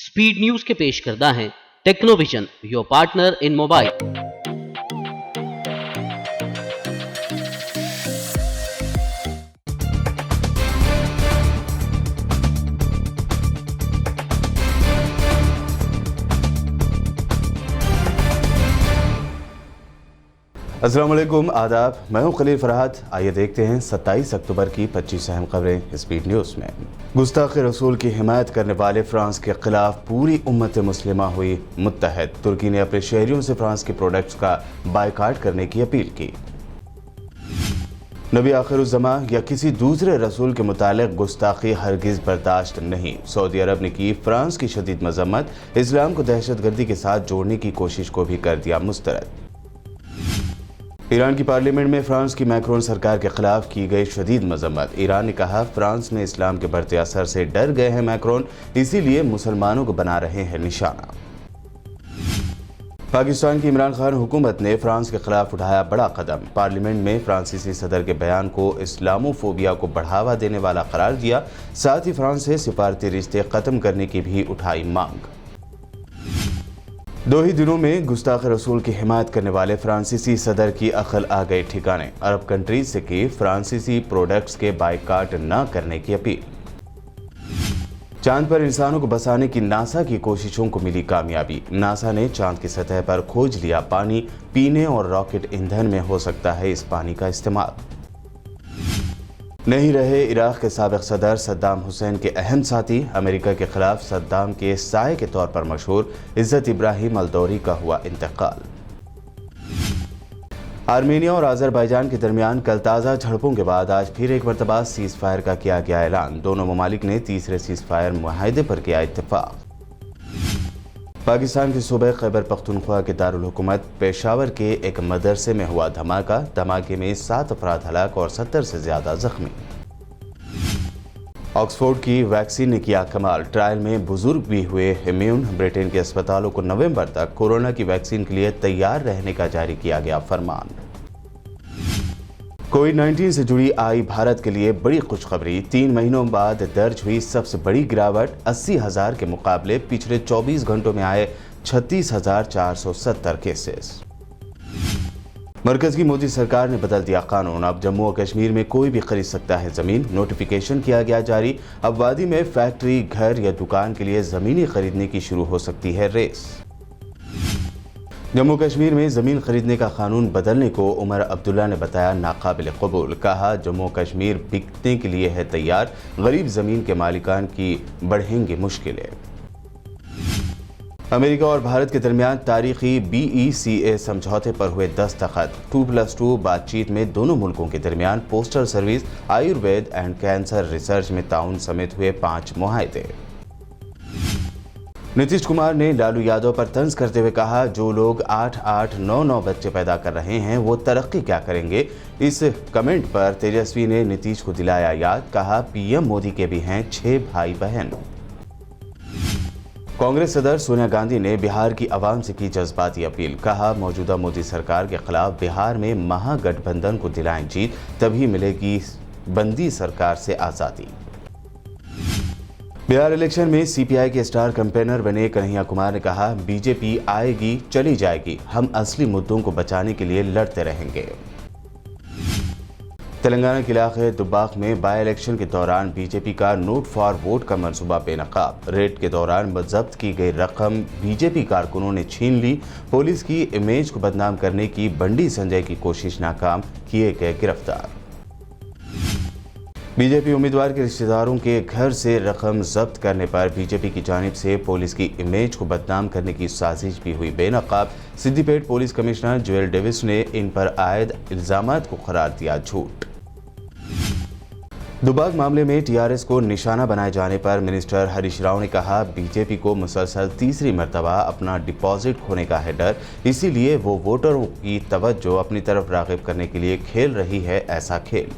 Speed news के पेश करदा है Technovision, your partner in mobile. अस्सलाम वालेकुम, आदाब। मैं हूं खलील फरहाद। आइए देखते हैं 27 अक्टूबर की 25 अहम खबरें स्पीड न्यूज़ में। गुस्ताख रसूल की हिमायत करने वाले फ्रांस के खिलाफ पूरी उम्मत मुस्लिमा हुई मुत्तहद। तुर्की ने अपने शहरियों से फ्रांस के प्रोडक्ट्स का बायकाट करने की अपील की। नबी आखिरुज़्ज़मा या किसी दूसरे रसूल के मुतालिक गुस्ताखी हरगिज़ बर्दाश्त नहीं। सऊदी अरब ने की फ्रांस की शदीद मजम्मत। इस्लाम को दहशतगर्दी के साथ जोड़ने की कोशिश को भी कर दिया मुस्तरद। ईरान की पार्लियामेंट में फ्रांस की मैक्रोन सरकार के खिलाफ की गई शदीद मजम्मत। ईरान ने कहा, फ्रांस में इस्लाम के बढ़ते असर से डर गए हैं मैक्रोन, इसीलिए मुसलमानों को बना रहे हैं निशाना। पाकिस्तान की इमरान खान हुकूमत ने फ्रांस के खिलाफ उठाया बड़ा कदम। पार्लियामेंट में फ्रांसीसी सदर के बयान को इस्लामोफोबिया को बढ़ावा देने वाला करार दिया। साथ ही फ्रांस से सिफारती रिश्ते खत्म करने की भी उठाई मांग। 2 ही दिनों में गुस्ताख रसूल की हिमायत करने वाले फ्रांसीसी सदर की अकल आ गई ठिकाने। अरब कंट्रीज से की फ्रांसीसी प्रोडक्ट्स के बायकाट न करने की अपील। चांद पर इंसानों को बसाने की नासा की कोशिशों को मिली कामयाबी। नासा ने चांद की सतह पर खोज लिया पानी। पीने और रॉकेट ईंधन में हो सकता है इस पानी का इस्तेमाल। नहीं रहे इराक के साबिक सदर सद्दाम हुसैन के अहम साथी। अमेरिका के खिलाफ सद्दाम के साये के तौर पर मशहूर इज्जत इब्राहिम अल-दौरी का हुआ इंतकाल। आर्मेनिया और अजरबैजान के दरमियान कल ताज़ा झड़पों के बाद आज फिर एक मरतबा सीज फायर का किया गया ऐलान। दोनों ममालिक ने तीसरे सीज फायर मुआहदे पर किया इत्तेफाक। पाकिस्तान के सूबे खैबर पख्तूनख्वा के दारुल हुकूमत पेशावर के एक मदरसे में हुआ धमाका। धमाके में 7 अफराद हलाक और 70 से ज्यादा जख्मी। ऑक्सफोर्ड की वैक्सीन ने किया कमाल। ट्रायल में बुजुर्ग भी हुए इम्यून। ब्रिटेन के अस्पतालों को नवंबर तक कोरोना की वैक्सीन के लिए तैयार रहने का जारी किया गया फरमान। कोविड-19 से जुड़ी आई भारत के लिए बड़ी खुशखबरी। 3 महीनों बाद दर्ज हुई सबसे बड़ी गिरावट। 80,000 के मुकाबले पिछले 24 घंटों में आए 36,470 केसेस। मरकज की मोदी सरकार ने बदल दिया कानून। अब जम्मू और कश्मीर में कोई भी खरीद सकता है जमीन। नोटिफिकेशन किया गया जारी। अब वादी में फैक्ट्री, घर या दुकान के लिए जमीनें खरीदने की शुरू हो सकती है रेस। जम्मू कश्मीर में ज़मीन खरीदने का कानून बदलने को उमर अब्दुल्ला ने बताया नाकाबिल कबूल। कहा, जम्मू कश्मीर बिकने के लिए है तैयार। गरीब ज़मीन के मालिकान की बढ़ेंगी मुश्किलें। अमेरिका और भारत के दरमियान तारीखी BECA समझौते पर हुए दस्तखत। 2+2 बातचीत में दोनों मुल्कों के दरमियान postal service, Ayurveda and cancer research में ताउन समेत हुए 5 मुआहदे। नीतीश कुमार ने लालू यादव पर तंज करते हुए कहा, जो लोग 8-8, 9-9 बच्चे पैदा कर रहे हैं वो तरक्की क्या करेंगे। इस कमेंट पर तेजस्वी ने नीतीश को दिलाया याद। कहा, PM मोदी के भी हैं 6 भाई बहन। कांग्रेस सदर सोनिया गांधी ने बिहार की आवाम से की जज्बाती अपील। कहा, मौजूदा मोदी सरकार के खिलाफ बिहार में महागठबंधन को दिलाएं जीत, तभी मिलेगी बंदी सरकार से आज़ादी। बिहार इलेक्शन में CPI के स्टार कैंपेनर बने कन्हैया कुमार ने कहा, BJP आएगी चली जाएगी, हम असली मुद्दों को बचाने के लिए लड़ते रहेंगे। तेलंगाना के इलाके दुब्बाक में बाई इलेक्शन के दौरान BJP का नोट फॉर वोट का मंसूबा बेनकाब। रेड के दौरान जब्त की गई रकम BJP कारकुनों ने छीन ली। पुलिस की इमेज को बदनाम करने की बंडी संजय की कोशिश नाकाम, किए गए गिरफ्तार। BJP उम्मीदवार के रिश्तेदारों के घर से रकम जब्त करने पर BJP की जानिब से पुलिस की इमेज को बदनाम करने की साजिश भी हुई बेनकाब। Siddipet police commissioner Joel Davies ने इन पर आयद इल्जामात को करार दिया झूठ। दुब्बाक मामले में TRS को निशाना बनाए जाने पर मिनिस्टर हरीश राव ने कहा, BJP को मुसलसल तीसरी मरतबा अपना डिपॉजिट खोने का है डर, इसीलिए वो वोटरों की तवज्जो अपनी तरफ राग़िब करने के लिए खेल रही है ऐसा खेल।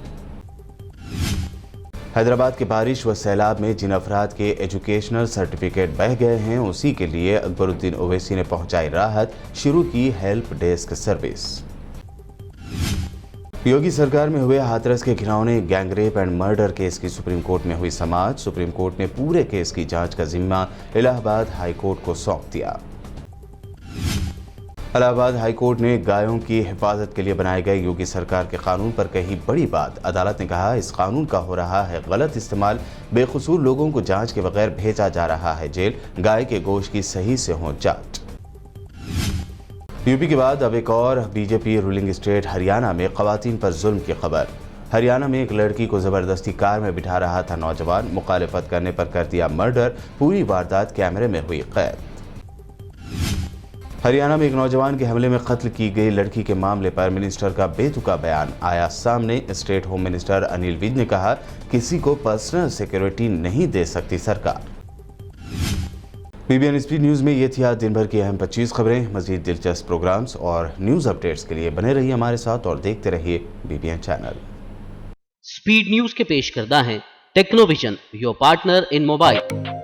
हैदराबाद के बारिश व सैलाब में जिन अफराद के एजुकेशनल सर्टिफिकेट बह गए हैं, उसी के लिए अकबरुद्दीन ओवैसी ने पहुंचाई राहत। शुरू की हेल्प डेस्क सर्विस। योगी सरकार में हुए हाथरस के घिनौने गैंगरेप एंड मर्डर केस की सुप्रीम कोर्ट में हुई समाअत। सुप्रीम कोर्ट ने पूरे केस की जांच का जिम्मा इलाहाबाद हाई कोर्ट को सौंप दिया। इलाहाबाद हाई कोर्ट ने गायों की हिफाजत के लिए बनाए गए योगी सरकार के कानून पर कही बड़ी बात। अदालत ने कहा, इस कानून का हो रहा है गलत इस्तेमाल। बेकसूर लोगों को जांच के बगैर भेजा जा रहा है जेल। गाय के गोश्त की सही से हो जांच। यूपी के बाद अब एक और बीजेपी रूलिंग स्टेट हरियाणा में खवातीन पर जुल्म की खबर। हरियाणा में एक लड़की को जबरदस्ती कार में बिठा रहा था नौजवान, मुखालिफत करने पर कर दिया मर्डर। पूरी वारदात कैमरे में हुई कैद। हरियाणा में एक नौजवान के हमले में कत्ल की गई लड़की के मामले पर मिनिस्टर का बेतुका बयान आया सामने। State home minister Anil Vij ने कहा, किसी को पर्सनल सिक्योरिटी नहीं दे सकती सरकार। बीबीएन स्पीड न्यूज में ये थी आज दिन भर की अहम 25 खबरें। मजीद दिलचस्प प्रोग्राम्स और न्यूज अपडेट्स के लिए बने रहिए हमारे साथ और देखते रहिए बीबीएन चैनल। स्पीड न्यूज के पेश करदा हैं Technovision, your partner in mobile.